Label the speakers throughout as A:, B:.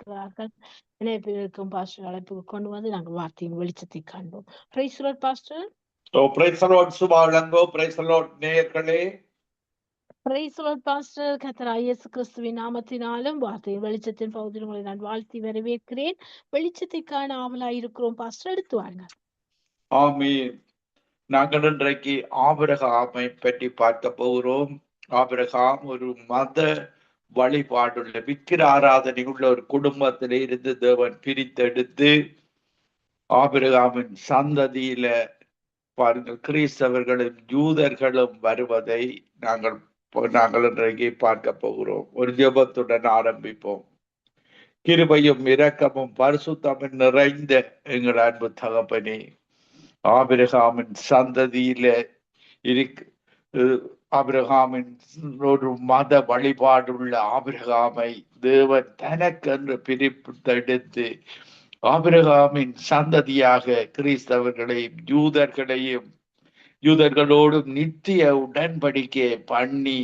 A: இருக்கிறார்கள். இணைப்பிற்கும் பாஸ்டர் அழைப்புக்கு கொண்டு வந்து நாங்கள் வார்த்தையின் வெளிச்சத்தை காண்போம். Praise the lord pastor.
B: Praise the lord Subha வழங்கோ. பிரைஸ் தி லார்ட் நேயர்களே.
A: Praise the lord pastor. கர்த்தராகிய இயேசு கிறிஸ்துவின் நாமத்தினாலும் வார்த்தையின் வெளிச்சத்தின் பகுதியில் உங்களை நான் வாழ்த்தி வரவேற்கிறேன். வெளிச்சத்தை காண ஆவலாயிருக்கிறோம் பாஸ்டர், எடுத்து வாங்க.
B: ஆமென். நாங்கள் இன்றைக்கு ஆபிரகாமை பற்றி பார்க்க போகிறோம். ஆபிரகாம் ஒரு மத வழிபாடுள்ள விக்கிர ஆராதனை உள்ள ஒரு குடும்பத்திலே இருந்து தேவன் பிரித்தெடுத்து ஆபிரகாமின் சந்ததியில பாருங்கள் கிறிஸ்தவர்களும் யூதர்களும் வருவதை நாங்கள் இன்றைக்கு பார்க்க போகிறோம். ஒரு ஜெபத்துடன் ஆரம்பிப்போம். கிருபையும் இரக்கமும் பரிசுத்தமும் நிறைந்த எங்கள் அன்பு தகப்பனே, ஆபிரகாமின் சந்ததியில ஆபிரகாமின் ஒரு மத வழிபாடுள்ள ஆபிரகாமை தேவன் தனக்கென்று பிரித்தெடுத்து ஆபிரகாமின் சந்ததியாக கிறிஸ்தவர்களையும் யூதர்களோடும் நித்திய உடன்படிக்கை பண்ணி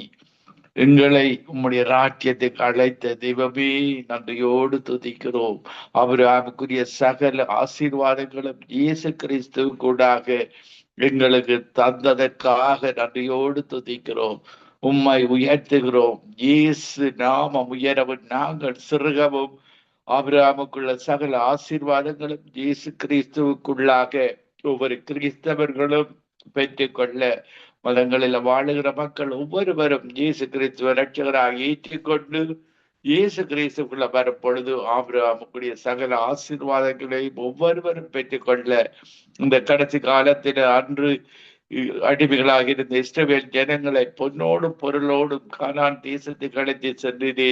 B: எங்களை உம்முடைய ராஜ்யத்துக்கு அழைத்த தெய்வமே நன்றியோடு துதிக்கிறோம். ஆபிரகாமுக்குரிய சகல ஆசீர்வாதங்களும் இயேசு கிறிஸ்து கூடாக எங்களுக்கு தந்ததற்காக நன்றியோடு துதிக்கிறோம். உம்மை உயர்த்துகிறோம். இயேசு நாமம் உயரவும் நாங்கள் சிறுகவும் ஆபிரகாமுக்குள்ள சகல ஆசீர்வாதங்களும் இயேசு கிறிஸ்துவுக்குள்ளாக ஒவ்வொரு கிறிஸ்தவர்களும் பெற்றுக்கொள்ள மதங்களில் வாழுகிற மக்கள் ஒவ்வொருவரும் இயேசு கிறிஸ்துவ ரட்சகராக ஏற்றிக்கொண்டு இயேசு கிறிஸ்துக்குள்ள வரும் பொழுது ஆபிரகாமுக்குரிய சகல ஆசீர்வாதங்களையும் ஒவ்வொருவரும் பெற்றுக்கொள்ள இந்த கடைசி காலத்தில் அன்று அடிமைகளாக இருந்த இஸ்ரவேல் ஜனங்களை பொன்னோடும் பொருளோடும் கானான் தேசத்துக்கு அழைத்து சென்றதே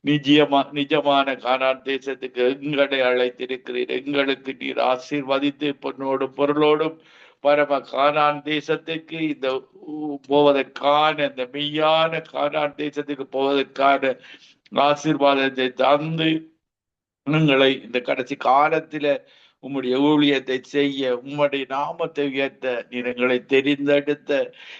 B: நிஜமான கானான் தேசத்துக்கு எங்களை அழைத்திருக்கிறீர். எங்களுக்கு நீர் ஆசீர்வதித்து பொன்னோடும் பொருளோடும் பரம கானான் தேசத்துக்கு இந்த போவதற்கான இந்த மெய்யான கானான் தேசத்துக்கு போவதற்கான ஆசீர்வாதத்தை தந்து எங்களை இந்த கடைசி காலத்தில உம்முடைய ஊழியத்தை செய்ய உம்முடைய நாமத்தை உயர்த்த நீர் எங்களை தெரிந்தெடுத்த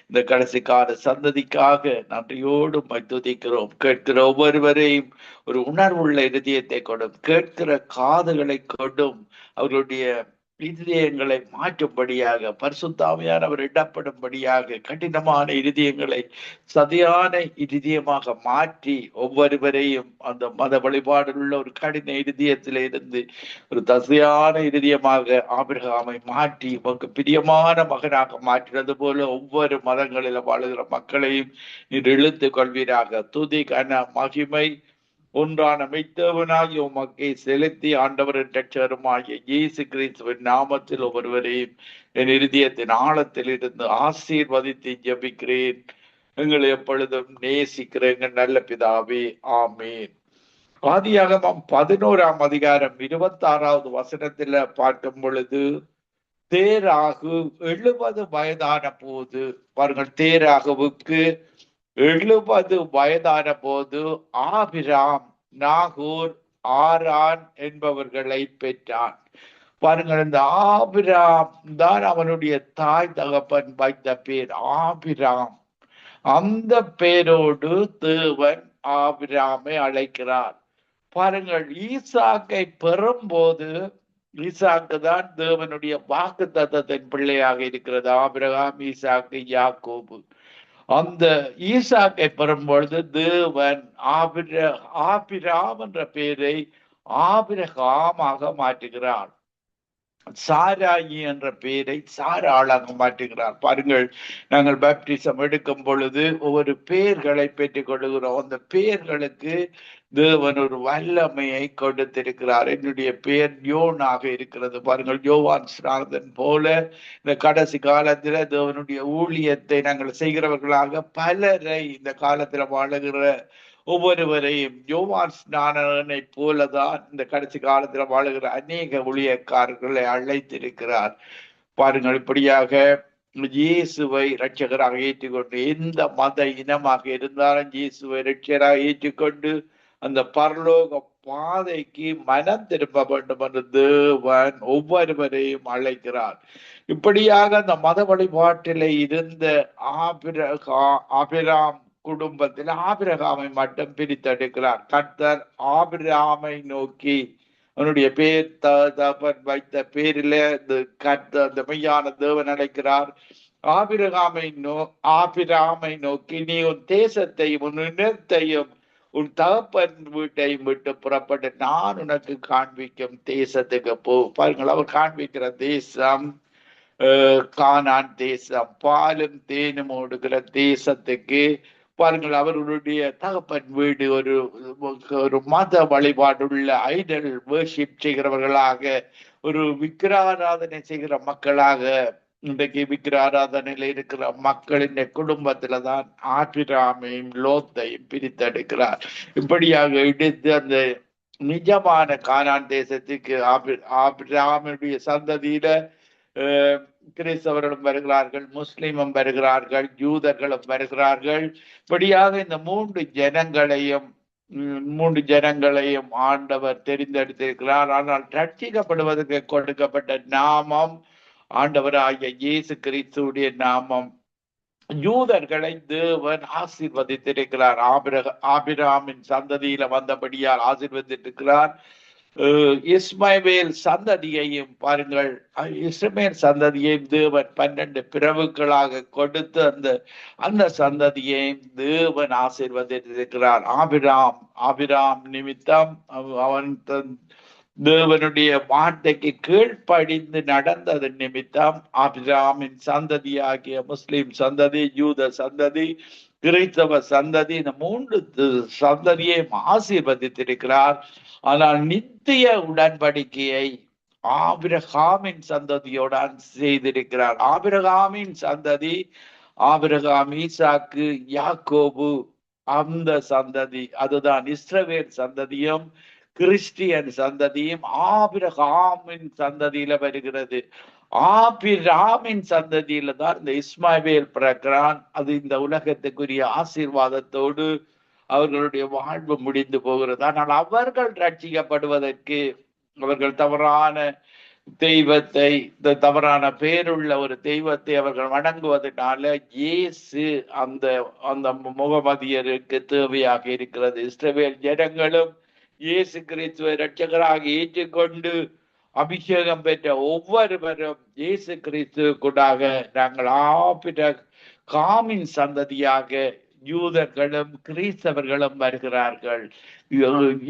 B: இந்த கடைசி கால சந்ததிக்காக நன்றியோடு துதிக்கிறோம். கேட்கிற ஒவ்வொருவரையும் ஒரு உணர்வுள்ள இதயத்தை கொண்டும் கேட்கிற காதுகளை கொண்டும் அவர்களுடைய இருதயங்களை மாற்றும்படியாக பரிசுத்தாவியார் அவர் இடப்படும்படியாக கடினமான இருதயங்களை சதியான இருதயமாக மாற்றி ஒவ்வொருவரையும் அந்த மத வழிபாடில் உள்ள ஒரு கடின இருதயத்தில இருந்து ஒரு தசையான இருதயமாக ஆபிரகாமை மாற்றி உனக்கு பிரியமான மகனாக மாற்றினது போல ஒவ்வொரு மதங்களில் வாழுகிற மக்களையும் நீர் இழுத்து கொள்வீராக. துதி கன மகிமை ஒன்றான மெய்த்தவனாகிய உமக்கை செலுத்தி ஆண்டவரின் ரட்சகருமாகிய இயேசு கிறிஸ்துவின் நாமத்தில் ஒவ்வொருவரையும் என் இருதயத்தின் ஆழத்தில் இருந்து ஆசீர்வதித்து ஜெபிக்கிறேன். எங்களை எப்பொழுதும் நேசிக்கிற எங்கள் நல்ல பிதாவே, ஆமீன். ஆதியாகமம் 11ஆம் அதிகாரம் 26வது வசனத்துல பார்க்கும் பொழுது தேராகு 70 வயதான போது பாருங்கள், தேராகுவுக்கு 70 வயதான போது ஆபிராம் நாகூர் ஆரான் என்பவர்களை பெற்றான். பாருங்கள், இந்த ஆபிராம் தான் அவனுடைய தாய் தகப்பன் வைத்த பேர் ஆபிராம். அந்த பேரோடு தேவன் ஆபிராமை அழைக்கிறார். பாருங்கள், ஈசாக்கை பெறும்போது ஈசாக்கு தான் தேவனுடைய வாக்கு தத்தத்தின் பிள்ளையாக இருக்கிறது. ஆபிரகாம், ஈசாக்கு, யாக்கோபு. அந்த ஈசாக்கை பெறும்பொழுது தேவன் ஆபிராம் என்ற பெயரை ஆபிரகாமாக மாற்றுகிறார். சாராயி என்ற பெயரை சாராளாக மாற்றுகிறார். பாருங்கள், நாங்கள் பேப்டிசம் எடுக்கும் பொழுது ஒவ்வொரு பெயர்களை பெற்றுக் கொள்ளுகிறோம். அந்த பெயர்களுக்கு தேவன் ஒரு வல்லமையை கொடுத்திருக்கிறார். என்னுடைய பெயர் யோனாக இருக்கிறது. பாருங்கள், யோவான் ஸ்நானன் போல இந்த கடைசி காலத்துல தேவனுடைய ஊழியத்தை நாங்கள் செய்கிறவர்களாக பலரை இந்த காலத்துல வாழுகிற ஒவ்வொருவரையும் யோவான் ஸ்நானனை போலதான் இந்த கடைசி காலத்துல வாழுகிற அநேக ஊழியக்காரர்களை அழைத்திருக்கிறார். பாருங்கள், இப்படியாக இயேசுவை இரட்சகராக ஏற்றுக்கொண்டு எந்த மத இனமாக இருந்தாலும் இயேசுவை இரட்சகராக ஏற்றுக்கொண்டு அந்த பரலோக பாதைக்கு மனம் திரும்ப வேண்டும் என்று தேவன் ஒவ்வொருவரையும் அழைக்கிறார். இப்படியாக அந்த மத வழிபாட்டில இருந்த ஆபிராம் குடும்பத்தில் ஆபிரகாமை மட்டும் பிரித்தெடுக்கிறார். கர்த்தர் ஆபிரகாமை நோக்கி அவனுடைய பேர் தகப்பன் வைத்த பேரில கர்த்தர் அந்த மெய்யான தேவன் அழைக்கிறார். ஆபிரகாமை நோக்கி நீ உன் தேசத்தையும் உன் இனத்தையும் உன் தகப்பன் வீட்டையும் விட்டு புறப்பட்டு நான் உனக்கு காண்பிக்கும் தேசத்துக்கு போ. பாருங்கள், அவர் காண்பிக்கிற தேசம் கானான் தேசம், பாலும் தேனும் ஓடுகிற தேசத்துக்கு. பாருங்கள், அவர்களுடைய தகப்பன் வீடு ஒரு மத வழிபாடுள்ள ஐடல் வர்ஷிப் செய்கிறவர்களாக, ஒரு விக்கிராராதனை செய்கிற மக்களாக, இன்றைக்கு விக்கிராராதனையில இருக்கிற மக்களின் குடும்பத்துல தான் ஆபிரகாமையும் லோத்தையும் பிரித்தெடுக்கிறார். இப்படியாக எடுத்து அந்த நிஜமான கானான் தேசத்துக்கு ஆபிரகாமுடைய சந்ததியில கிறிஸ்தவர்களும் வருகிறார்கள், முஸ்லிமும் வருகிறார்கள், யூதர்களும் வருகிறார்கள். இப்படியாக இந்த மூன்று ஜனங்களையும் ஆண்டவர் தெரிந்தெடுத்திருக்கிறார். ஆனால் ரட்சிக்கப்படுவதற்கு கொடுக்கப்பட்ட நாமம் ஆண்டவராகிய இயேசு கிறிஸ்துவுடைய நாமம். யூதர்களை தேவன் ஆசீர்வதித்திருக்கிறார். ஆபிரகாமின் சந்ததியில வந்தபடியால் ஆசீர்வதித்திருக்கிறார். இஸ்மவேல் சந்ததியையும் பாருங்கள், இஸ்மவேல் சந்ததியையும் தேவன் 12 பிறவுகளாக கொடுத்து அந்த சந்ததியையும் தேவன் ஆசீர்வதித்திருக்கிறார். ஆபிராம் நிமித்தம் அவன் தேவனுடைய வார்த்தைக்கு கீழ்ப்படிந்து நடந்தது நிமித்தம் ஆபிரகாமின் சந்ததியாகிய முஸ்லிம் சந்ததி, யூத சந்ததி, கிறிஸ்தவ சந்ததி, இந்த 3 சந்ததியையும் ஆசீர்வதித்திருக்கிறார். ஆனால் நித்திய உடன்படிக்கையை ஆபிரகாமின் சந்ததியோடு செய்திருக்கிறார். ஆபிரகாமின் சந்ததி, ஆபிரகாம், ஈசாக்கு, யாக்கோபு, அந்த சந்ததி, அதுதான் இஸ்ரவேல் சந்ததியும் கிறிஸ்டியன் சந்ததியும் ஆபிரகாமின் சந்ததியில வருகிறது. ஆபிரகாமின் சந்ததியில தான் இந்த இஸ்மாவேல் பிறக்கிறான். அது இந்த உலகத்துக்குரிய ஆசீர்வாதத்தோடு அவர்களுடைய வாழ்வு முடிந்து போகிறது. ஆனால் அவர்கள் ரட்சிக்கப்படுவதற்கு அவர்கள் தவறான தெய்வத்தை, தவறான பேருள்ள ஒரு தெய்வத்தை அவர்கள் வணங்குவதனால இயேசு அந்த முகமதியருக்கு தேவையாக இருக்கிறது. இஸ்ரவேல் ஜனங்களும் இயேசு கிறிஸ்துவை இரட்சகராக ஏற்றுக்கொண்டு அபிஷேகம் பெற்ற ஒவ்வொருவரும் இயேசு கிறிஸ்து கூடாக நாங்கள் ஆபிரகாமின் சந்ததியாக யூதர்களும் கிறிஸ்தவர்களும் வருகிறார்கள்.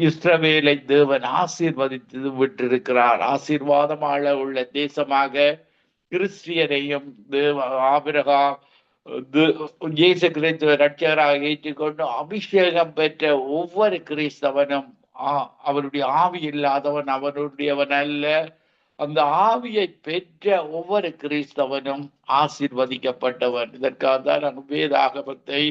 B: இஸ்ரவேலை தேவன் ஆசீர்வதித்து விட்டிருக்கிறார். ஆசீர்வாதமாக உள்ள தேசமாக கிறிஸ்டியனையும் ஆபிரகாம் இயேசு கிறிஸ்துவ இரட்சகராக ஏற்றுக்கொண்டு அபிஷேகம் பெற்ற ஒவ்வொரு கிறிஸ்தவனும் அவருடைய ஆவி இல்லாதவன் அவருடையவன் அல்ல. அந்த ஆவியை பெற்ற ஒவ்வொரு கிறிஸ்தவனும் ஆசீர்வதிக்கப்பட்டவன். இதற்காக தான் நாங்கள் வேதாகமத்தை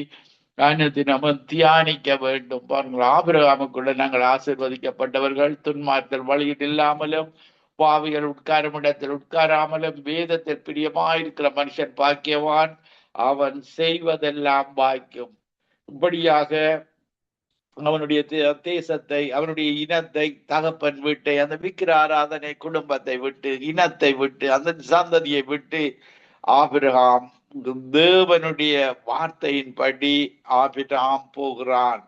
B: தினமும் தியானிக்க வேண்டும். பாருங்கள், ஆபிரகாமுக்குள்ள நாங்கள் ஆசீர்வதிக்கப்பட்டவர்கள். துன்மார்க்கர் வழியில் இல்லாமலும் பாவிகள் உட்காரும் இடத்தில் உட்காராமலும் வேதத்தில் பிரியமாயிருக்கிற மனுஷன் பாக்கியவான், அவன் செய்வதெல்லாம் பாக்கியம். இப்படியாக அவனுடைய தேசத்தை, அவனுடைய இனத்தை, தகப்பன் வீட்டை, அந்த விக்கிர ஆராதனை குடும்பத்தை விட்டு, இனத்தை விட்டு, அந்த சந்ததியை விட்டு ஆபிரகாம் தேவனுடைய வார்த்தையின்படி ஆபிரகாம் போகிறான்.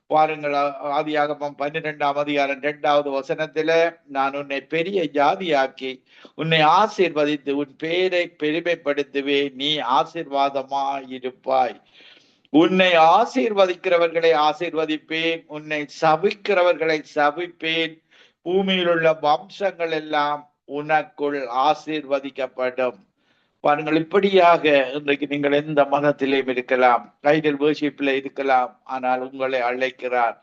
B: பாருங்கள், ஆதியாகமம் 12ஆம் அதிகாரம் 2வது வசனத்தில நான் உன்னை பெரிய ஜாதியாக்கி உன்னை ஆசீர்வதித்து உன் பேரை பெருமைப்படுத்துவேன், நீ ஆசீர்வாதமாயிருப்பாய். உன்னை ஆசீர்வதிக்கிறவர்களை ஆசீர்வதிப்பேன், உன்னை சபிக்கிறவர்களை சபிப்பேன், பூமியில் உள்ள வம்சங்கள் எல்லாம் உனக்குள் ஆசீர்வதிக்கப்படும். பாருங்கள், இப்படியாக இன்றைக்கு நீங்கள் எந்த மதத்திலேயும் இருக்கலாம், ஐடல் வர்ஷிப்ல இருக்கலாம், ஆனால் உங்களை அழைக்கிறார்.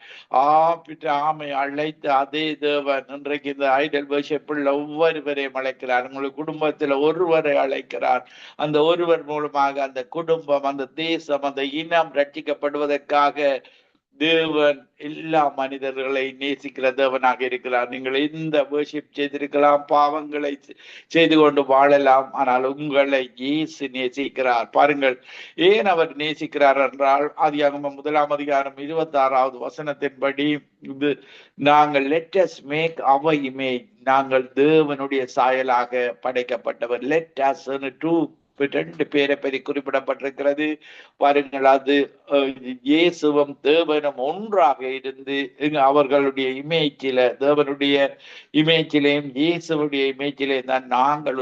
B: ஆபிரகாமை அழைத்த அதே தேவன் இன்றைக்கு இந்த ஐடல் வர்ஷிப்ல ஒவ்வொருவரையும் அழைக்கிறார். உங்களுக்கு குடும்பத்துல ஒருவரை அழைக்கிறார். அந்த ஒருவர் மூலமாக அந்த குடும்பம், அந்த தேசம், அந்த இனம் ரட்சிக்கப்படுவதற்காக தேவன் எல்லா மனிதர்களை நேசிக்கிற தேவனாக இருக்கிறார். நீங்கள் இந்த வர்ஷிப் செய்திருக்கலாம், பாவங்களை செய்து கொண்டு வாழலாம், ஆனால் உங்களை இயேசு நேசிக்கிறார். பாருங்கள், ஏன் அவர் நேசிக்கிறார் என்றால் ஆதியாகமம் 1ஆம் அதிகாரம் 26வது வசனத்தின்படி இது நாங்கள் let us make our image, நாங்கள் தேவனுடைய சாயலாக படைக்கப்பட்டவர். லெட் அஸ் டு 2 பேரை பற்றி குறிப்பிடப்பட்டிருக்கிறது. பாருங்கள், அது இயேசுவும் தேவனும் ஒன்றாக இருந்து அவர்களுடைய இமேஜில, தேவனுடைய இமேஜிலையும் இயேசுடைய இமேஜிலையும் தான் நாங்கள்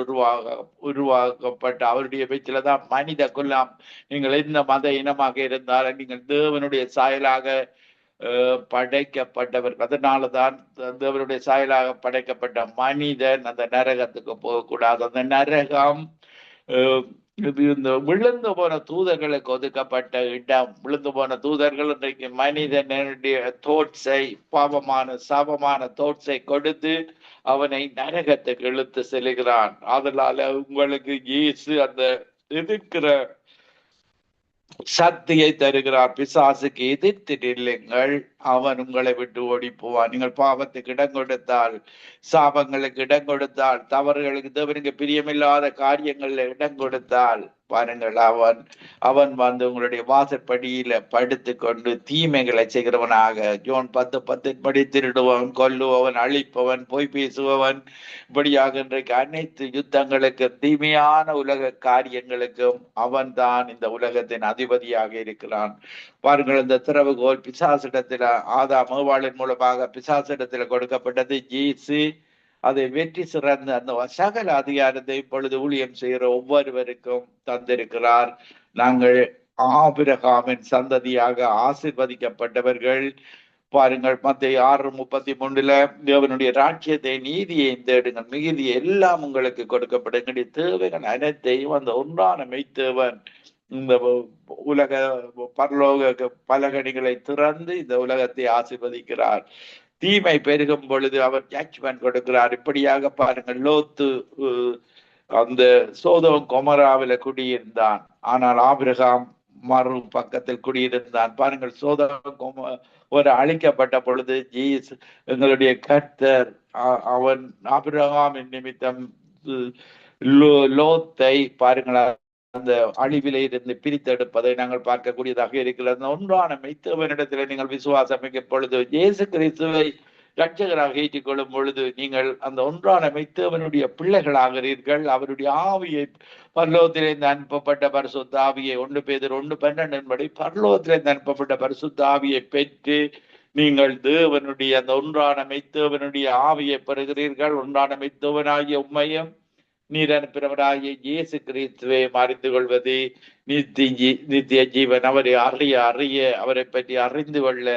B: உருவாக்கப்பட்ட அவருடைய இமேஜில தான் மனித குலம். நீங்கள் எந்த மத இனமாக இருந்தாலும் நீங்கள் தேவனுடைய சாயலாக படைக்கப்பட்டவர். அதனாலதான் தேவனுடைய சாயலாக படைக்கப்பட்ட மனிதன் அந்த நரகத்துக்கு போகக்கூடாது. அந்த நரகம் இந்த விழுந்து போன தூதர்களுக்கு ஒதுக்கப்பட்ட இடம். விழுந்து போன தூதர்கள் இன்றைக்கு மனிதனுடைய தோட்ஸை, பாவமான சாபமான தோட்ஸை கொடுத்து அவனை நரகத்துக்கு இழுத்து செல்கிறான். அதனால உங்களுக்கு இயேசு அந்த எதிர்க்கிற சக்தியை தருகிறார். பிசாசுக்கு எதிர்த்து நில்லுங்கள், அவன் உங்களை விட்டு ஓடி போவான். நீங்கள் பாவத்துக்கு இடம் கொடுத்தால், சாபங்களுக்கு இடம் கொடுத்தால், தவறுகளுக்கு, தேவனுக்கு பிரியமில்லாத காரியங்கள்ல இடம் கொடுத்தால், பாருங்கள், அவன் வந்து உங்களுடைய வாசற்படியில படுத்து கொண்டு தீமைகளை செய்கிறவனாக, ஜோன் 10:10 படி திருடுவன், கொல்லுவன், அழிப்பவன், பொய் பேசுபவன், இப்படியாக இன்றைக்கு அனைத்து யுத்தங்களுக்கு, தீமையான உலக காரியங்களுக்கும் அவன் தான் இந்த உலகத்தின் அதிபதியாக இருக்கிறான். பாருங்கள், இந்த திறவுகோல் பிசாசிடத்துல, ஆதாம் ஏவாளின் மூலமாக பிசாசிடத்துல கொடுக்கப்பட்டது. இயேசு அதை வெற்றி சிறந்த அந்த சகல அதிகாரத்தை இப்பொழுது ஊழியம் செய்கிற ஒவ்வொருவருக்கும் தந்திருக்கிறார். நாங்கள் ஆபிரகாமின் சந்ததியாக ஆசீர்வதிக்கப்பட்டவர்கள். பாருங்கள், மத்தேயு 6:33 தேவனுடைய ராஜ்யத்தை, நீதியை தேடுங்கள், மிகுதி எல்லாம் உங்களுக்கு கொடுக்கப்படும். தேவைகள் அனைத்தையும் அந்த ஒன்றான மெய்த்தேவன் இந்த உலக பரலோக பலகணிகளை திறந்து இந்த உலகத்தை ஆசீர்வதிக்கிறார். தீமை பெருகும் பொழுது அவர் ஜட்ஜ்மெண்ட் கொடுக்கிறார். இப்படியாக பாருங்கள், லோத்து அந்த சோதோம் கொமராவில குடியிருந்தான், ஆனால் ஆபிரகாம் மறு பக்கத்தில் குடியிருந்தான். பாருங்கள், சோதோம் ஒரு அழிக்கப்பட்ட பொழுது எங்களுடைய கர்த்தர் அவன் ஆபிரகாமின் நிமித்தம் லோத்தை பாருங்கள் அந்த அழிவிலே இருந்து பிரித்தெடுப்பதை நாங்கள் பார்க்கக்கூடியதாக இருக்கிறது. அந்த ஒன்றான மெய்த்தேவனிடத்தில் நீங்கள் விசுவாசம் வைக்கும் பொழுது, இயேசு கிறிஸ்துவை இரட்சகராக ஏற்றுக்கொள்ளும் பொழுது, நீங்கள் அந்த ஒன்றான மெய்த்தேவனுடைய பிள்ளைகளாகிறீர்கள். அவருடைய ஆவியை, பரலோகத்திலிருந்து அனுப்பப்பட்ட பரிசுத்த ஆவியை, 1 பேதுரு 1:12 படி பரலோகத்திலிருந்து அனுப்பப்பட்ட பரிசுத்த ஆவியை பெற்று நீங்கள் தேவனுடைய அந்த ஒன்றான மெய்த்தேவனுடைய ஆவியை பெறுகிறீர்கள். ஒன்றான மெய்த்தேவனாகிய உம்மையும் நீர் அனுப்பினவராகிய இயேசு கிறிஸ்துவை அறிந்து கொள்வது நித்திய ஜீவன். அவரை அறிய அவரை பற்றி அறிந்து கொள்ள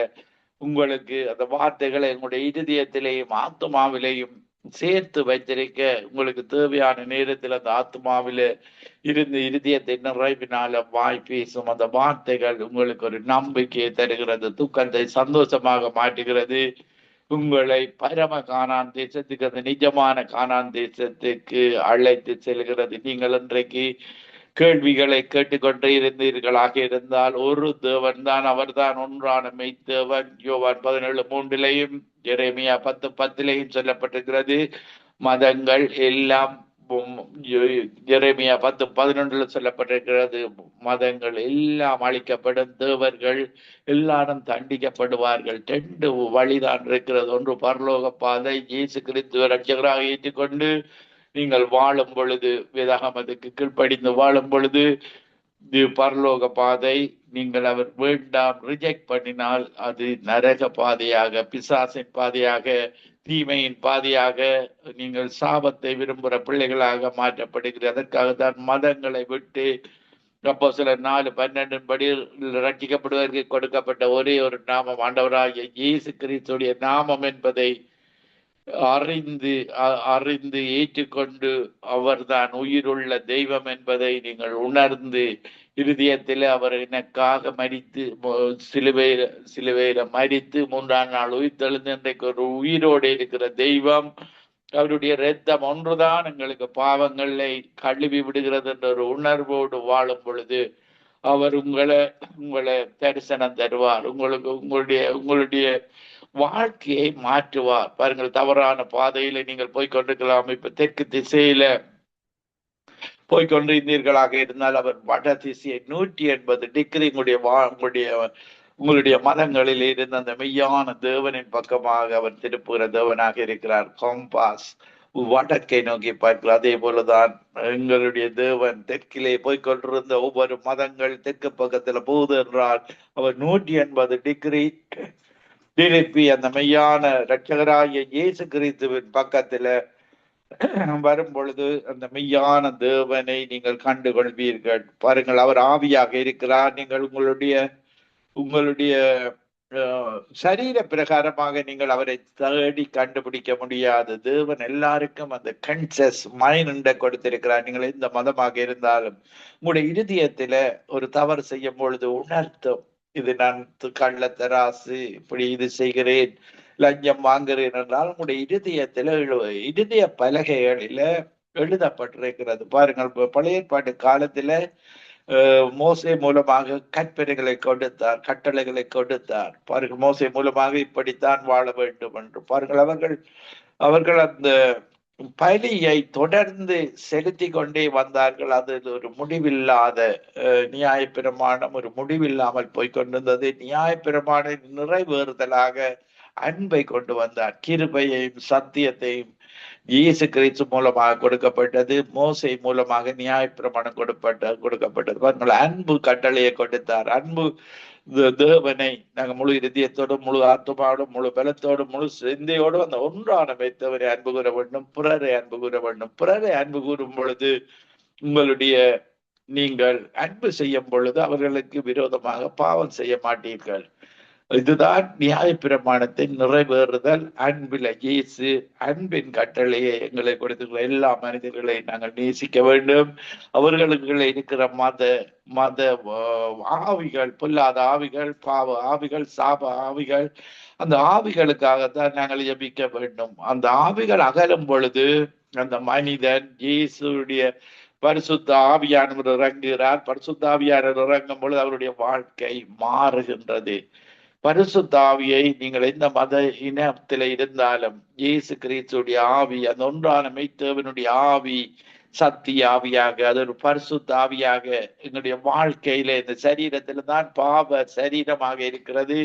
B: உங்களுக்கு அந்த வார்த்தைகளை உங்களுடைய இருதயத்திலேயும் ஆத்மாவிலேயும் சேர்த்து வைத்திருக்க உங்களுக்கு தேவையான நேரத்தில் அந்த ஆத்மாவில இருந்து இருதயத்தை நிறைவினால வாய் பேசும் அந்த வார்த்தைகள் உங்களுக்கு ஒரு நம்பிக்கையை தருகிறது, துக்கத்தை சந்தோஷமாக மாற்றுகிறது, உங்களை பரம கானான் தேசத்துக்கு, அந்த நிஜமான கானான் தேசத்துக்கு அழைத்து செல்கிறது. நீங்கள் இன்றைக்கு கேள்விகளை கேட்டுக்கொண்டே இருந்தீர்களாக இருந்தால், ஒரு தேவன் தான், அவர் தான் ஒன்றான மெய்த்தேவன். யோவான் 17:3 எரேமியா 10:10 சொல்லப்பட்டிருக்கிறது. மதங்கள் எல்லாம், எரேமியா 10:11 சொல்லப்பட்டிருக்கிறது, மதங்கள் எல்லாம் அழிக்கப்படும், தேவர்கள் எல்லாரும் தண்டிக்கப்படுவார்கள். 2 வழிதான் இருக்கிறது. ஒன்று பரலோக பாதை, இயேசு கிறிஸ்துவை இரட்சகராக ஏற்றுக்கொண்டு நீங்கள் வாழும் பொழுது, வேதாகமத்துக்கு கீழ்ப்படிந்து வாழும் பொழுது பரலோக பாதை. நீங்கள் அவர் வேண்டாம் ரிஜெக்ட் பண்ணினால் அது நரக பாதையாக, பிசாசின் பாதையாக, தீமையின் பாதையாக, நீங்கள் சாபத்தை விரும்புகிற பிள்ளைகளாக மாற்றப்படுகிறது. அதற்காகத்தான் மதங்களை விட்டு அப்போஸ்தலர் 4:12 படி ரட்சிக்கப்படுவதற்கு கொடுக்கப்பட்ட ஒரே ஒரு நாமம் ஆண்டவராகிய இயேசு கிறிஸ்துடைய நாமம் என்பதை அறிந்து ஏற்றுக்கொண்டு அவர்தான் உயிருள்ள தெய்வம் என்பதை நீங்கள் உணர்ந்து, இருதயத்தில் அவர் எனக்காக மரித்து சிலுவையில மரித்து 3ஆம் நாள் உயிர்த்தெழுந்து இன்றைக்கு ஒரு உயிரோடு இருக்கிற தெய்வம், அவருடைய இரத்தம் ஒன்றுதான் எங்களுக்கு பாவங்களை கழுவி விடுகிறது என்ற ஒரு உணர்வோடு வாழும் பொழுது அவர் உங்களை தரிசனம் தருவார். உங்களுடைய வாழ்க்கையை மாற்றுவார். பாருங்கள், தவறான பாதையில நீங்கள் போய்கொண்டிருக்கலாம். இப்ப தெற்கு திசையில போய்கொண்டிருந்தீர்களாக இருந்தால் அவர் வட திசையை 180 டிகிரி உங்களுடைய மதங்களில் இருந்து அந்த மெய்யான தேவனின் பக்கமாக அவர் திருப்புகிற தேவனாக இருக்கிறார். கம்பாஸ், வடக்கை நோக்கி பார்க்கிறோம். அதே போலதான் எங்களுடைய தேவன் தெற்கிலே போய்கொண்டிருந்த ஒவ்வொரு மதங்கள் தெற்கு பக்கத்துல போகுது என்றால் அவர் 180 டிகிரி திருப்பி அந்த மெய்யான இரட்சகராகிய இயேசு கிறிஸ்துவின் பக்கத்துல வரும் பொழுது அந்த மெய்யான தேவனை நீங்கள் கண்டுகொள்வீர்கள். பாருங்கள், அவர் ஆவியாக இருக்கிறார். நீங்கள் உங்களுடைய சரீர பிரகாரமாக நீங்கள் அவரை தேடி கண்டுபிடிக்க முடியாது. தேவன் எல்லாருக்கும் அந்த கன்சியஸ் மைண்ட் கொடுத்திருக்கிறார். நீங்கள் எந்த மதமாக இருந்தாலும் உங்களுடைய இருதயத்தில ஒரு தவறு செய்யும் பொழுது உணர்த்தும். இது நான் கள்ளத்தராசு, இப்படி இது செய்கிறேன், லஞ்சம் வாங்குறேன் என்றால் உங்களுடைய இருதய பலகைகளில எழுதப்பட்டிருக்கிறது. பாருங்கள், பழைய ஏற்பாட்டு காலத்துல மோசே மூலமாக கற்பனைகளை கொடுத்தார், கட்டளைகளை கொடுத்தார். பாருங்கள், மோசே மூலமாக இப்படித்தான் வாழ வேண்டும் என்று. பாருங்கள், அவர்கள் அந்த பலியை தொடர்ந்து செலுத்தி கொண்டே வந்தார்கள். அது ஒரு முடிவில்லாத நியாயப்பிரமாணம், ஒரு முடிவில்லாமல் போய்கொண்டிருந்தது. நியாயப்பிரமாண நிறைவேறுதலாக அன்பை கொண்டு வந்தார். கிருபையையும் சத்தியத்தையும் இயேசு கிறிஸ்து மூலமாக கொடுக்கப்பட்டது. மோசை மூலமாக நியாயப்பிரமாணம் கொடுக்கப்பட்டது. பாருங்கள், அன்பு கட்டளையை கொடுத்தார். அன்பு தேவனை நாங்கள் முழு இதயத்தோடும், முழு ஆத்மாவோடும், முழு பலத்தோடும், முழு சிந்தையோடும் அந்த ஒன்றான வைத்தவரை அன்பு கூற வேண்டும், பிறரை அன்பு கூற வேண்டும். பிறரை அன்பு கூறும் பொழுது நீங்கள் அன்பு செய்யும் பொழுது அவர்களுக்கு விரோதமாக பாவம் செய்ய மாட்டீர்கள். இதுதான் நியாயப்பிரமாணத்தின் நிறைவேறுதல். அன்பில இயேசு அன்பின் கட்டளையை எங்களை கொடுத்துள்ள எல்லா மனிதர்களையும் நாங்கள் நேசிக்க வேண்டும். அவர்களுக்கு இருக்கிற மத ஆவிகள், பொல்லாத ஆவிகள், பாவ ஆவிகள், சாப ஆவிகள், அந்த ஆவிகளுக்காகத்தான் நாங்கள் ஜெபிக்க வேண்டும். அந்த ஆவிகள் அகலும் பொழுது அந்த மனிதன் இயேசுடைய பரிசுத்த ஆவியானவர் இறங்குகிறார். பரிசுத்த ஆவியானவர் இறங்கும் பொழுது அவருடைய வாழ்க்கை மாறுகின்றது. பரிசுத்த ஆவியை நீங்கள் எந்த மத இனத்தில இருந்தாலும் இயேசு கிறிஸ்துடைய ஆவி, அந்த ஒன்றான மெய்த்தேவனுடைய ஆவி, சத்திய ஆவியாக, அது ஒரு பரிசுத்த ஆவியாக எங்களுடைய வாழ்க்கையில, இந்த சரீரத்தில தான் பாவ சரீரமாக இருக்கிறது.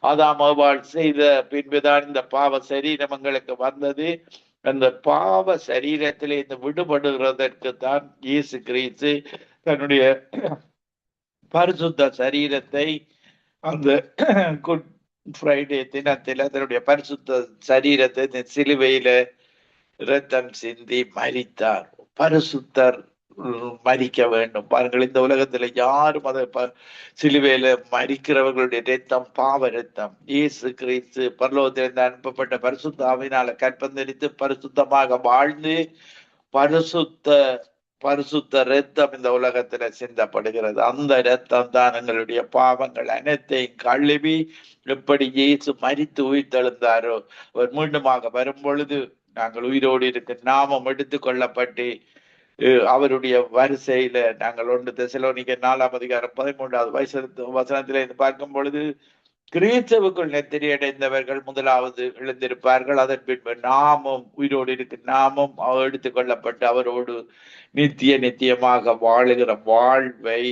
B: ஆதாம் ஏவாள் செய்த பின்புதான் இந்த பாவ சரீரம் எங்களுக்கு வந்தது. அந்த பாவ சரீரத்திலே இந்த விடுபடுகிறதற்கு தான் இயேசு கிறிஸ்து தன்னுடைய பரிசுத்த சரீரத்தை அந்த குட் ஃப்ரைடே தினத்தில் அதனுடைய பரிசுத்த சரீரத்தை சிலுவையில இரத்தம் சிந்தி மரித்தார். பரிசுத்தர் மரிக்க வேண்டும். பாருங்கள், இந்த உலகத்துல யாரும் அதை சிலுவையில மரிக்கிறவர்களுடைய ரத்தம் பாவ ரத்தம். இயேசு கிறிஸ்து பரலோகத்திலிருந்து அனுப்பப்பட்ட பரிசுத்த ஆவியினால கற்பந்தரித்து பரிசுத்தமாக வாழ்ந்து பரிசுத்த ரத்தம் இந்த உலகத்துல சிந்தப்படுகிறது. அந்த ரத்தம் தான் எங்களுடைய பாவங்கள் அனைத்தையும் கழுவி, எப்படி இயேசு மரித்து உயிர்த்தெழுந்தாரோ அவர் மீண்டுமாக வரும் பொழுது நாங்கள் உயிரோடு இருக்க நாமம் எடுத்துக் கொள்ளப்பட்டு அவருடைய வரிசையில நாங்கள் 1 தெசலோனிக்கர் 4:13 வசனத்தில இருந்து பார்க்கும் பொழுது, கிறிஸ்துவுக்குள் நெத்திரி அடைந்தவர்கள் முதலாவது எழுந்திருப்பார்கள். அதன் பின்பு நாமும் உயிரோடு இருக்கு நாமும் எடுத்துக் கொள்ளப்பட்டு அவரோடு நித்தியமாக வாழுகிற வாழ்வை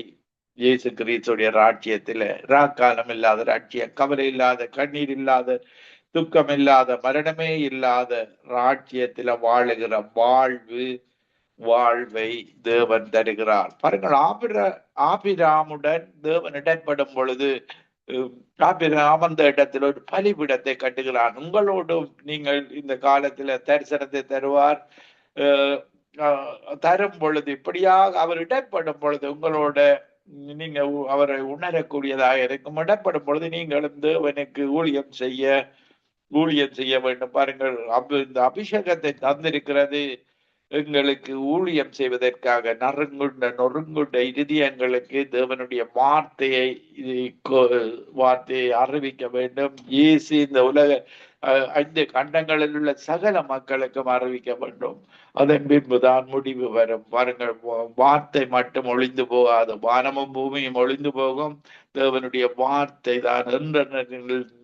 B: இயேசு கிறிஸ்துடைய ராஜ்யத்தில ராக்காலம் இல்லாத ராஜ்யம், கவலை இல்லாத, கண்ணீர் இல்லாத, துக்கம் இல்லாத, மரணமே இல்லாத ராஜ்யத்தில வாழுகிற வாழ்வை தேவன் தருகிறார். பாருங்கள், ஆபிராமுடன் தேவன் இடப்படும் பொழுது ஆபிரகாம் அந்த இடத்தில் ஒரு பலிபீடத்தை கட்டுகிறார். உங்களோடும் நீங்கள் இந்த காலத்துல தரிசனத்தை தருவார். தரும் பொழுது இப்படியாக அவர் இடப்படும் பொழுது உங்களோட நீங்க அவரை உணரக்கூடியதாக இருக்கும். இடப்படும் பொழுது நீங்களும் தேவனுக்கு ஊழியம் செய்ய வேண்டும். பாருங்கள், இந்த அபிஷேகத்தை தந்திருக்கிறது எங்களுக்கு ஊழியம் செய்வதற்காக. நொறுங்குண்ட இருதயங்களுக்கு தேவனுடைய வார்த்தையை அறிவிக்க வேண்டும். இயேசு இந்த உலக 5 கண்டங்களில் உள்ள சகல மக்களுக்கும் அறிவிக்க வேண்டும். அதன் பின்புதான் முடிவு வரும். பாருங்கள், வார்த்தை மட்டும் ஒளிந்து போகாது. வானமும் பூமியும் ஒளிந்து போகும், தேவனுடைய வார்த்தை தான் என்ற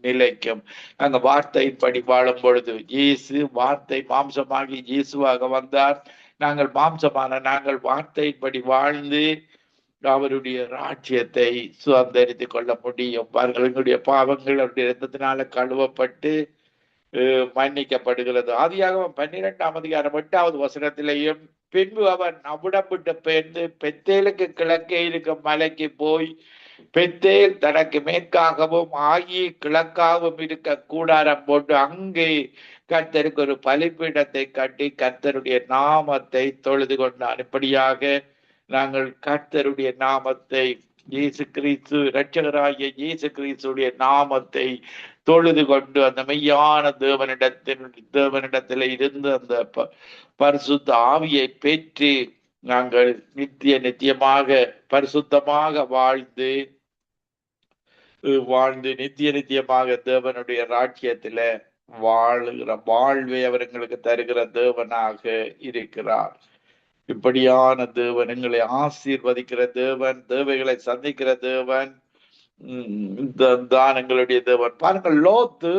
B: நிலைக்கும். அங்க வார்த்தையின்படி வாழும் பொழுது இயேசு வார்த்தை மாம்சமாகி இயேசுவாக வந்தார். நாங்கள் நாங்கள் வார்த்தையின்படி வாழ்ந்து அவருடைய ராஜ்யத்தை சுதந்திரித்துக் கொள்ள முடியும். பாருங்கள், எங்களுடைய பாவங்கள் அவருடைய இரத்தத்தினால கழுவப்பட்டு மன்னிக்கப்படுகிறது. ஆதியாகமம் 12ஆம் அதிகாரம் 8வது வசனத்திலேயும், பின்பு அவன் அவ்விடம் விட்டு பெயர்ந்து பெத்தேலுக்கு கிழக்கே இருக்கும் மலைக்கு போய், பெத்தேல் தனக்கு மேற்காகவும் ஆகி கிழக்காகவும் இருக்க கூடாரம் போட்டு அங்கே கர்த்தருக்கு ஒரு பலிபீடத்தை கட்டி கர்த்தருடைய நாமத்தை தொழுது கொண்டான். இப்படியாக நாங்கள் கர்த்தருடைய நாமத்தை, இயேசு கிறிஸ்து இரட்சகராகிய இயேசு கிறிஸ்துடைய நாமத்தை தொழுது கொண்டு அந்த மெய்யான தேவனிடத்தில் இருந்து அந்த பரிசுத்த ஆவியை பெற்று நாங்கள் நித்தியமாக பரிசுத்தமாக வாழ்ந்து நித்தியமாக தேவனுடைய ராஜ்யத்தில வாழுகிற வாழ்வை அவர்களுக்கு தருகிற தேவனாக இருக்கிறார். இப்படியான தேவன், எங்களை ஆசீர்வதிக்கிற தேவன், தேவைகளை சந்திக்கிற தேவன் தான் எங்களுடைய தேவன். பாருங்கள், லோத்து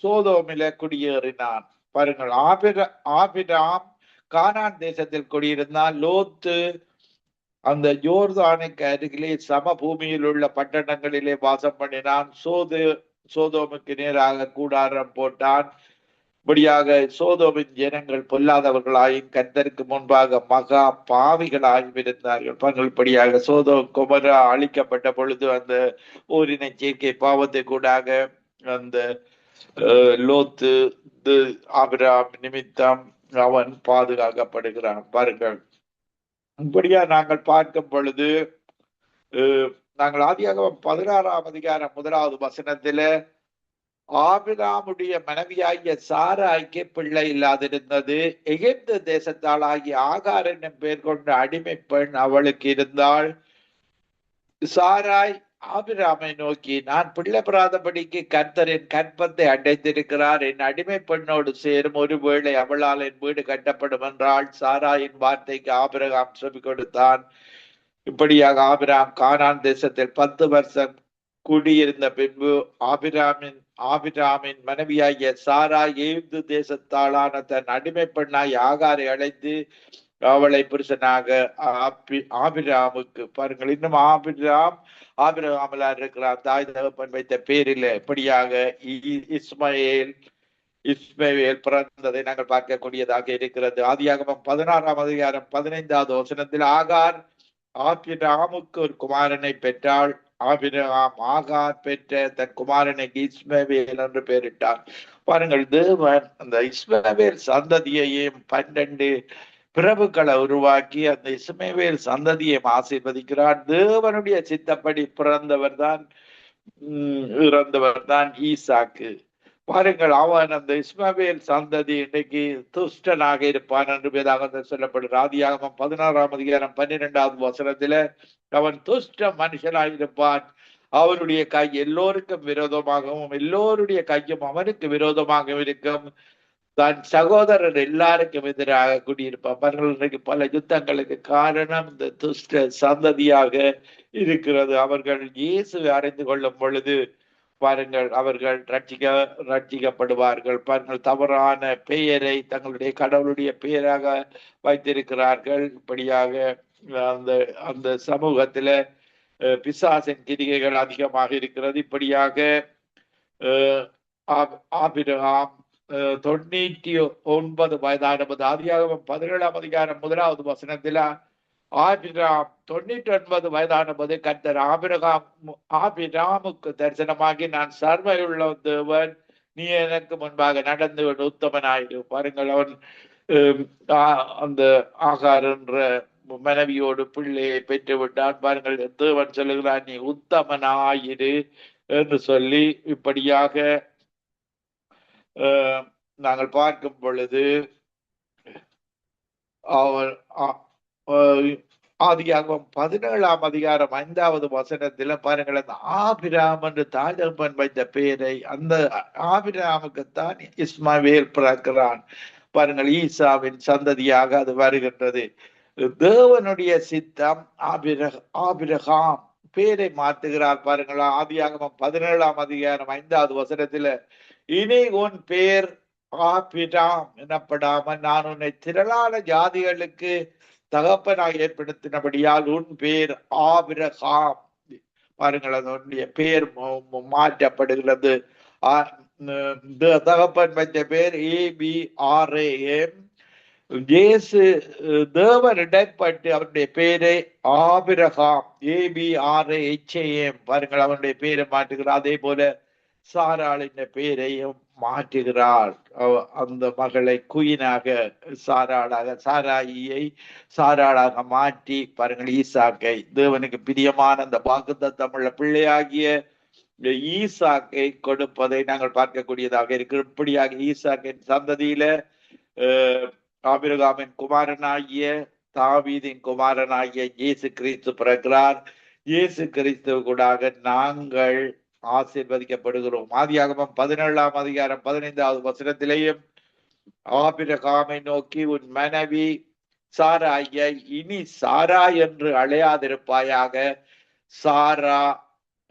B: சோதோமில குடியேறினான். பாருங்கள், ஆபிராம் கானான் தேசத்தில் குடியிருந்தான். லோத்து அந்த யோர்தானுக்கு அருகிலே சமபூமியில் உள்ள பட்டணங்களிலே வாசம் பண்ணினான். சோதோமுக்கு நேராக கூடாரம் போட்டான். இப்படியாக சோதோமின் ஜனங்கள் பொல்லாதவர்களாயும் கர்த்தருக்கு முன்பாக மகா பாவிகளாயும் இருந்தார்கள். இப்படியாக சோதோம் குமரா அழிக்கப்பட்ட பொழுது அந்த ஓரின சேர்க்கை பாவத்தை கூடாக அந்த லோத்து ஆபிராம் நிமித்தம் அவன் பாதுகாக்கப்படுகிறான். பாருங்கள், இப்படியா நாங்கள் பார்க்கும் பொழுது நாங்கள் ஆதியாகமம் 16ஆம் அதிகாரம் 1வது வசனத்தில ஆபிராமுடைய மனைவியாகிய சாராய்க்கு பிள்ளை இல்லாதிருந்தது. எகிப்து தேசத்தாளாகிய ஆகார் என்னும் பெயர் கொண்ட அடிமை பெண் அவளுக்கு இருந்தாள். சாராய் ஆபிராமை நோக்கி, நான் பிள்ளை பெறாதபடிக்கு கர்த்தர் என் கற்பத்தை அடைத்திருக்கிறார். என் அடிமை பெண்ணோடு சேரும், ஒருவேளை அவளால் என் வீடு கட்டப்படும் என்றாள். சாராயின் வார்த்தைக்கு ஆபிரகாம் செவி கொடுத்தான். இப்படியாக ஆபிராம் கானான் தேசத்தில் 10 வருஷம் குடியிருந்த பின்பு ஆபிராமின் மனைவியாகிய சாரா எகிப்து தேசத்தாளான தன் அடிமை பெண்ணாய் ஆகாரை அழைத்து அவளை புருஷனாக ஆபிராமுக்கு, பாருங்கள், இன்னும் ஆபிரகாமலா இருக்கிறார். தாய் தகப்பன் வைத்த பேரில் இப்படியாக இஸ்மவேல் பிறந்ததை நாங்கள் பார்க்கக்கூடியதாக இருக்கிறது. ஆதியாகமம் 16ஆம் அதிகாரம் 15வது வசனத்தில் ஆகார் ஆபிராமுக்கு ஒரு குமாரனை பெற்றாள். ஆபிரகாம் ஆகார் பெற்ற தன் குமாரனுக்கு இஸ்மவேல் என்று பெயரிட்டார். பாருங்கள், தேவன் அந்த இஸ்மவேல் சந்ததியையும் 12 பிரபுக்களை உருவாக்கி அந்த இஸ்மவேல் சந்ததியை ஆசீர்வதிக்கிறார். தேவனுடைய சித்தப்படி இறந்தவர் தான் ஈசாக்கு. பாருங்கள், அவன் அந்த இஸ்மவேல் சந்ததி இன்னைக்கு துஷ்டனாக இருப்பான் என்று வேதாகமத்தில் சொல்லப்படுகிற ஆதியாகமம் 16ஆம் அதிகாரம் 12வது வசனத்தில அவன் துஷ்ட மனுஷனாயிருப்பான். அவனுடைய கை எல்லோருக்கும் விரோதமாகவும் எல்லோருடைய கையும் அவனுக்கு விரோதமாகவும் இருக்கும். தன் சகோதரர் எல்லாருக்கும் எதிராக குடியிருப்பான். இன்றைக்கு பல யுத்தங்களுக்கு காரணம் இந்த துஷ்ட சந்ததியாக இருக்கிறது. அவர்கள் இயேசுவை அறிந்து கொள்ளும் பொழுது பாருங்கள், அவர்கள் ரட்சிக்கப்படுவார்கள். பாருங்கள், தவறான பெயரை தங்களுடைய கடவுளுடைய பெயராக வைத்திருக்கிறார்கள். இப்படியாக அந்த சமூகத்தில பிசாசின் கிரிகைகள் அதிகமாக இருக்கிறது. இப்படியாக ஆபிரகாம் 99 வயதானபோது ஆதியாகமம் 17ஆம் அதிகாரம் 1வது வசனத்தில ஆபிராம் 99 வயதானபோது கர்த்தர் ஆபிராமுக்கு தரிசனமாகி, நான் சர்வையுள்ள தேவன், நீ எனக்கு முன்பாக நடந்து உத்தமனாயிரு. பாருங்கள், அவன் அந்த ஆகார் என்ற மனைவியோடு பிள்ளையை பெற்று விட்டான். பாருங்கள், தேவன் சொல்லுகிறான், நீ உத்தமனாயிரு என்று சொல்லி இப்படியாக நாங்கள் பார்க்கும் பொழுது அவர் ஆதியாகமம் 17ஆம் அதிகாரம் 5வது வசனத்தில பாருங்கள், அந்த ஆபிராம் என்று தாய் தகப்பன் வைத்த பெயரை அந்த ஆபிராமுக்குத்தான் இஸ்மவேல் பிறக்கிறான். பாருங்கள், ஈசாவின் சந்ததியாக அது வருகின்றது. தேவனுடைய சித்தம் ஆபிரகாம் பேரை மாற்றுகிறார். பாருங்கள், ஆதியாகமம் 17ஆம் அதிகாரம் 5வது வசனத்தில, இனி உன் பேர் ஆபிராம் எனப்படாமல் நான் உன்னை திரளான ஜாதிகளுக்கு தகப்பனாக ஏற்படுத்தினபடியால் உன் பேர் ஆபிரகாம். பாருங்கள், அதனுடைய பெயர் மாற்றப்படுகிறது. தகப்பன் வைத்த பேர் ABRAM. இயேசு தேவன் இடைப்பட்டு அவருடைய பேரை ஆபிரகாம் ABRAHAM பாருங்கள், அவனுடைய பேரை மாற்றுகிறார். அதே போல சாராளின் பெயரையும் மாற்றுகிறார். அந்த மகளை குயினாக சாராயியை சாராளாக மாற்றி பாருங்கள், ஈசாக்கை தேவனுக்கு பிரியமான அந்த வாக்குத்தத்தமுள்ள பிள்ளையாகிய ஈசாக்கை கொடுப்பதை நாங்கள் பார்க்கக்கூடியதாக இருக்கு. இப்படியாக ஈசாக்கின் சந்ததியில ஆபிரகாமின் குமாரனாகிய தாவீதின் குமாரனாகிய இயேசு கிறிஸ்து பிறக்கிறார். இயேசு கிறிஸ்து கூடாக நாங்கள் ஆசீர்வதிக்கப்படுகிறோம். ஆதியாகமம் 17ஆம் அதிகாரம் 15வது வசனத்திலேயும் ஆபிரகாமை நோக்கி, உன் மனைவி சாராயை இனி சாரா என்று அழையாதிருப்பாயாக, சாரா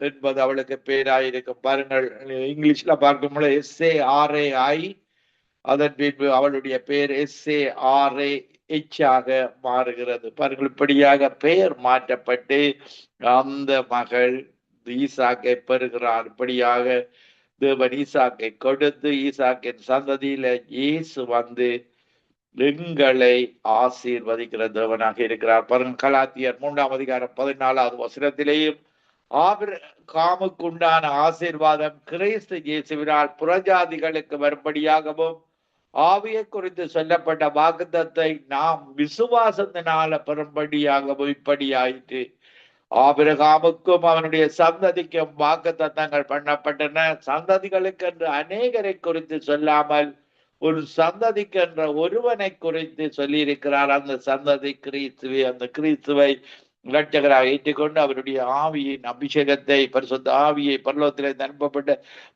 B: என்பது அவளுக்கு பேராயிருக்கும். பாருங்கள், இங்கிலீஷ்ல பார்க்கும்போது SARAI, அதன் பின்பு அவளுடைய பெயர் SARAH ஆக மாறுகிறது. பாருங்கள், இப்படியாக பெயர் மாற்றப்பட்டு அந்த மகள் ஈசாக்கை பெறுகிறார். இப்படியாக தேவன் ஈசாக்கை கொடுத்து ஈசாக்கின் சந்ததியில இயேசு வந்து எங்களை ஆசீர்வதிக்கிற தேவனாக இருக்கிறார். பாருங்கள், கலாத்தியர் 3ஆம் அதிகாரம் 14வது வசனத்திலேயும் ஆபிரகாமுக்குண்டான ஆசீர்வாதம் கிறிஸ்து இயேசுவினால் புறஜாதிகளுக்கு வரும்படியாகவும் ஆவியை குறித்து சொல்லப்பட்ட வாக்குத்தத்தை நாம் விசுவாசத்தினால பெறும்படியாகவும் இப்படி ஆயிற்று. ஆபிரகாமுக்கும் அவனுடைய சந்ததிக்கும் வாக்குத்தத்தங்கள் பண்ணப்பட்டன. சந்ததிகளுக்கு என்று அநேகரை குறித்து சொல்லாமல் ஒரு சந்ததிக்கு என்ற ஒருவனை குறித்து சொல்லி இருக்கிறார். அந்த சந்ததி கிறிஸ்துவை, அந்த கிறிஸ்துவை இரட்சகராக ஏற்றுக்கொண்டு அவருடைய ஆவியின் அபிஷேகத்தை, பரிசுத்த ஆவியை, பரலோகத்திலே அனுப்பப்பட்ட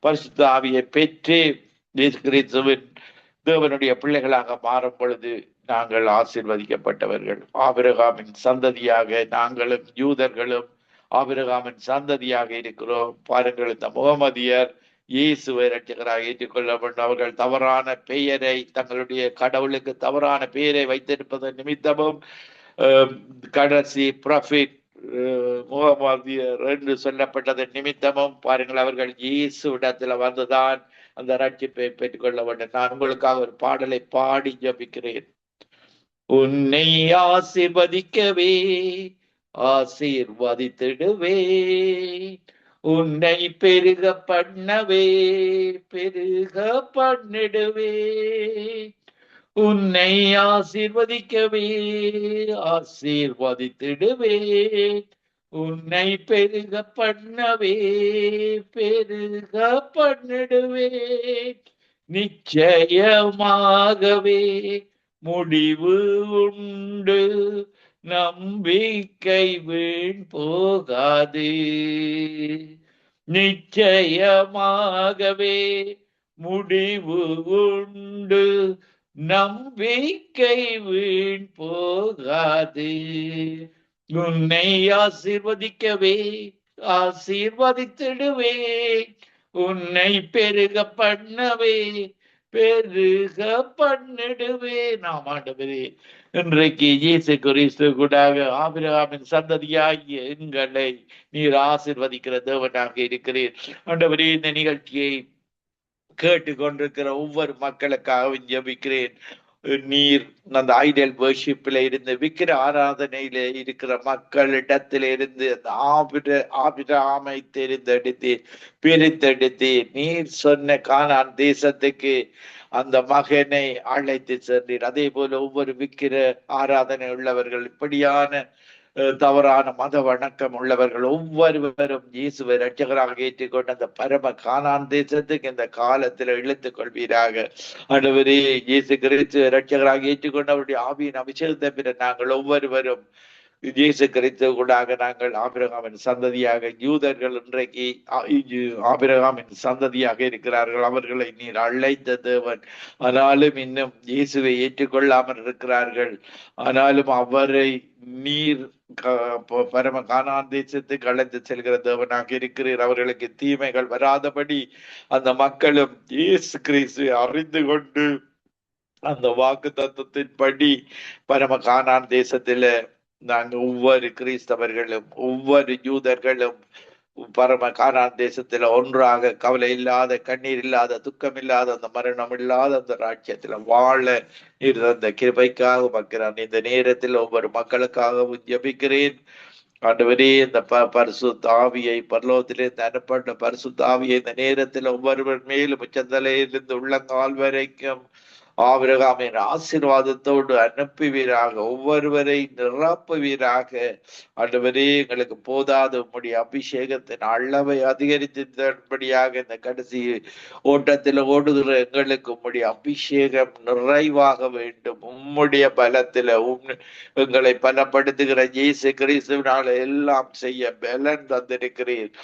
B: பரிசுத்த ஆவியை பெற்று இயேசு கிறிஸ்துவின் தேவனுடைய பிள்ளைகளாக மாறும் பொழுது நாங்கள் ஆசீர்வதிக்கப்பட்டவர்கள். ஆபிரகாமின் சந்ததியாக நாங்களும் யூதர்களும் ஆபிரகாமின் சந்ததியாக இருக்கிறோம். பாருங்கள், இந்த முகமதியர் இயேசுவை இரட்சகராக ஏற்றுக்கொள்ள வேண்டும். அவர்கள் தவறான பெயரை, தங்களுடைய கடவுளுக்கு தவறான பெயரை வைத்திருப்பதன் நிமித்தமும் கடைசி ப்ராஃபிட் முகமதியர் என்று சொல்லப்பட்டதன் நிமித்தமும் பாருங்கள், அவர்கள் இயேசு இடத்துல வந்துதான் அந்த ரட்சிப்பை பெற்றுக்கொள்ள வேண்டும். நான் உங்களுக்காக ஒரு பாடலை பாடி ஜபிக்கிறேன். உன்னை ஆசீர்வதிக்கவே ஆசீர்வதித்திடுவே, உன்னை பெருக பண்ணவே பெருக பண்ணிடுவே, உன்னை ஆசீர்வதிக்கவே ஆசீர்வதித்திடுவே, உன்னை பெருக பண்ணவே பெருக பண்ணிடுவே, நிச்சயமாகவே முடிவு உண்டு, நம்பிக்கை வீண் போகாது, நிச்சயமாகவே முடிவு உண்டு, நம்பிக்கை வீண் போகாது, உன்னை ஆசீர்வதிக்கவே ஆசீர்வதித்திடுவே, உன்னை பெருக பண்ணவே பெருக பண்ணிடுவே. நாம் ஆண்டவரே, இன்றைக்கு இயேசு கிறிஸ்து கூடாக ஆபிரகாமின் சந்ததியாகிய எங்களை நீர் ஆசீர்வதிக்கிற தேவனாக இருக்கிறீர். ஆண்டவரே, இந்த நிகழ்ச்சியை கேட்டு கொண்டிருக்கிற ஒவ்வொரு மக்களுக்காகவும் ஜெபிக்கிறேன். நீர் அந்த ஐடல் வர்ஷிப்ல இருந்து, விக்கிர ஆராதனையில இருக்கிற மக்களிடத்தில இருந்து அந்த ஆபிரகாமை தெரிந்தெடுத்து பிரித்தெடுத்து நீர் சொன்ன கானான் தேசத்துக்கு அந்த மகனை அழைத்து சென்றீர். அதே போல ஒவ்வொரு விக்கிர ஆராதனை உள்ளவர்கள், இப்படியான தவறான மத வணக்கம் உள்ளவர்கள் ஒவ்வொருவரும் இயேசுவை இரட்சகராக ஏற்றுக்கொண்டு அந்த பரம கானான் தேசத்துக்கு இந்த காலத்துல இழுத்துக் கொள்வீராக. ஆண்டவரே, இயேசு கிறிஸ்து இரட்சகராக ஏற்றுக்கொண்டு அவருடைய ஆவியின் அபிஷேகத்தை பெற நாங்கள் ஒவ்வொருவரும் இயேசு கிறிஸ்து கூடாக நாங்கள் ஆபிரகாமின் சந்ததியாக, யூதர்கள் இன்றைக்கு ஆபிரகாமின் சந்ததியாக இருக்கிறார்கள். அவர்களை நீர் அழைத்த தேவன். ஆனாலும் இன்னும் இயேசுவை ஏற்றுக்கொள்ளாமல் இருக்கிறார்கள். ஆனாலும் அவரை நீர் பரம கானான் தேசத்துக்கு அழைத்து செல்கிற தேவனாக இருக்கிறீர். அவர்களுக்கு தீமைகள் வராதபடி அந்த மக்களும் இயேசு கிறிஸ்து அறிந்து கொண்டு அந்த வாக்கு தத்துவத்தின்படி பரம கானான் தேசத்துல நாங்கள் ஒவ்வொரு கிறிஸ்தவர்களும் ஒவ்வொரு யூதர்களும் பரம கானான் தேசத்துல ஒன்றாக கவலை இல்லாத, கண்ணீர் இல்லாத, துக்கம் இல்லாத, அந்த மரணம் இல்லாத அந்த ராஜ்யத்துல வாழ இருந்த கிருபைக்காக பார்க்கிறான். இந்த நேரத்தில் ஒவ்வொரு மக்களுக்காகவும் ஜெபிக்கிறேன். ஆண்டவரே, இந்த பரிசுத்த ஆவியை பரலோகத்திலிருந்து அனுப்பப்பட்ட பரிசுத்த ஆவியை இந்த நேரத்தில் ஒவ்வொருவர் மேலும் உச்சந்தலையிலிருந்து உள்ளங்கால் வரைக்கும் ஆபிரகாமின் ஆசீர்வாதத்தோடு அனுப்புவீராக, ஒவ்வொருவரை நிரப்புவீராக. ஆண்டவரே, எங்களுக்கு போதாத உம்முடைய அபிஷேகத்தின் அளவை அதிகரித்தபடியாக இந்த கடைசி ஓட்டத்தில் ஓடுகிற எங்களுக்கு உம்முடைய அபிஷேகம் நிறைவாக வேண்டும். உம்முடைய பலத்தில எங்களை பலப்படுத்துகிற இயேசு கிறிஸ்துவினால எல்லாம் செய்ய பலன் தந்திருக்கிறீர்,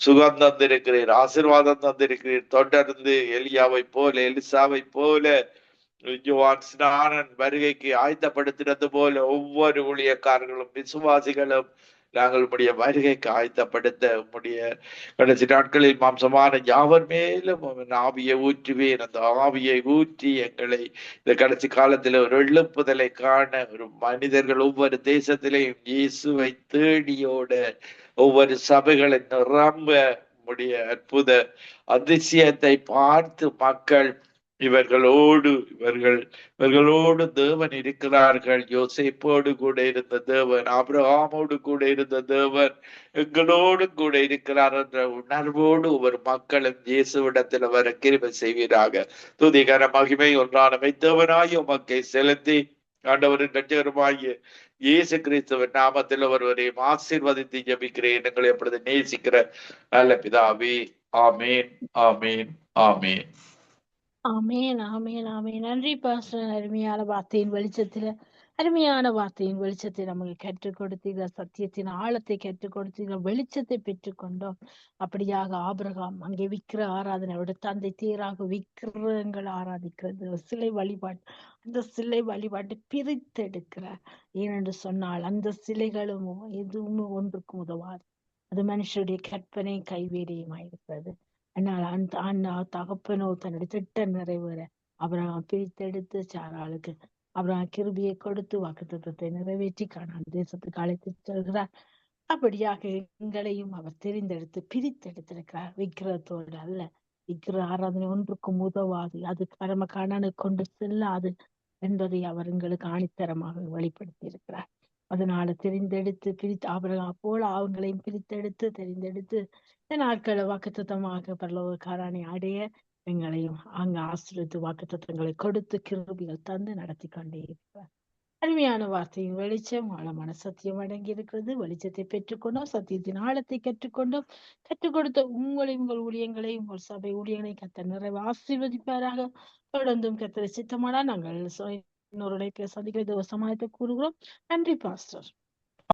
B: சுகம் தந்திருக்கிறீர், ஆசீர்வாதம் தந்திருக்கிறீர். தொடர்ந்து எலியாவை போல, எலிசாவை போல, யோவான் ஸ்நானன் வருகைக்கு ஆயத்தப்படுத்தினது போல ஒவ்வொரு ஊழியக்காரர்களும் விசுவாசிகளும் நாங்கள் உடைய வருகைக்கு ஆயத்தப்படுத்த உம்முடைய கடைசி நாட்களில் மாம்சமான யாவர் மேலும் ஆவியை ஊற்றுவேன். அந்த ஆவியை ஊற்றி எங்களை இந்த கடைசி காலத்தில் ஒரு எழுப்புதலை காண, ஒரு மனிதர்கள் ஒவ்வொரு தேசத்திலையும் இயேசுவை தேடியோட, ஒவ்வொரு சபைகளை நிரம்ப உம்முடைய அற்புத அதிசயத்தை பார்த்து மக்கள் இவர்களோடு தேவன் இருக்கிறார்கள், யோசேப்போடு கூட இருந்த தேவன், ஆபிரகாமோடு கூட இருந்த தேவன் எங்களோடு கூட இருக்கிறார் என்ற உணர்வோடு ஒவ்வொரு மக்களும் இயேசுவிடத்தில் வர கிருபை செய்வீராக. துதிகர மகிமை ஒன்றானவை தேவனாய் உமக்கை செலுத்தி, ஆண்டவரின் இரட்சகருமாகிய இயேசு கிறிஸ்துவின் நாமத்தில் ஒருவரையும் ஆசீர்வதித்து ஜெபிக்கிறேன் எங்களை எப்பொழுது நேசிக்கிற நல்ல பிதாவே. ஆமேன், ஆமேன், ஆமேன்.
A: ஆமேன், ஆமேன், ஆமேன். நன்றி பாஸ்டர். அருமையான வார்த்தையின் வெளிச்சத்தை நமக்கு கற்றுக் கொடுத்தீங்க. சத்தியத்தின் ஆழத்தை கற்றுக் கொடுத்தீங்க. வெளிச்சத்தை பெற்றுக்கொண்டோம். அப்படியாக ஆபிரகாம் அங்கே விக்கிர ஆராதனை, அவருடைய தந்தை தேராக விக்கிரங்கள் ஆராதிக்கிறது, சிலை வழிபாடு, அந்த சிலை வழிபாட்டை பிரித்தெடுக்கிறார். ஏனென்று சொன்னால் அந்த சிலைகளும் எதுவும் ஒன்றுக்கும் உதவாது. அது மனுஷருடைய கற்பனை கைவேறியுமாயிருக்கிறது. ஆனால் அந்த தகப்பனோ தன்னுடைய திட்டம் நிறைவேற அப்புறம் பிரித்தெடுத்து சாராளுக்கு அப்புறம் கிருபியை கொடுத்து வாக்குத்தத்தத்தை நிறைவேற்றி கானான் தேசத்துக்கு அழைத்து செல்கிறார். அப்படியாக எங்களையும் அவர் தெரிந்தெடுத்து பிரித்தெடுத்திருக்கிறார். விக்கிரத்தோடு அல்ல. விக்கிர ஆராதனை ஒன்றுக்கும் உதவாது, அது பரம கானானுக்கு கொண்டு செல்லாது என்பதை அவர் எங்களுக்கு ஆணித்தரமாக வெளிப்படுத்தி இருக்கிறார். அதனால பிரித்து ஆபிரகாம் போல அவங்களையும் பிரித்தெடுத்து தெரிந்தெடுத்து நாட்களை வாக்குத்தத்தமாக பரலோகக்காரனை அடைய எங்களையும் அங்கு ஆசிரியத்து வாக்குத்தத்தங்களை கொடுத்து கிருபிகள் தந்து நடத்தி கொண்டே இருக்கிறார். அருமையான வார்த்தையின் வெளிச்சம், ஆழமான சத்தியம் அடங்கி இருக்கிறது. வெளிச்சத்தை பெற்றுக்கொண்டோம், சத்தியத்தின் ஆழத்தை கற்றுக்கொண்டோம். கற்றுக் கொடுத்த உங்கள் ஊழியங்களையும் உங்கள் சபை ஊழியங்களையும் கர்த்தர் நிறைவு ஆசீர்வதிப்பாராக. தொடர்ந்தும் கர்த்தரை சித்தமானால் நாங்கள் இன்னொரு சந்திக்கிற சமாளித்து கூறுகிறோம். நன்றி பாஸ்டர்.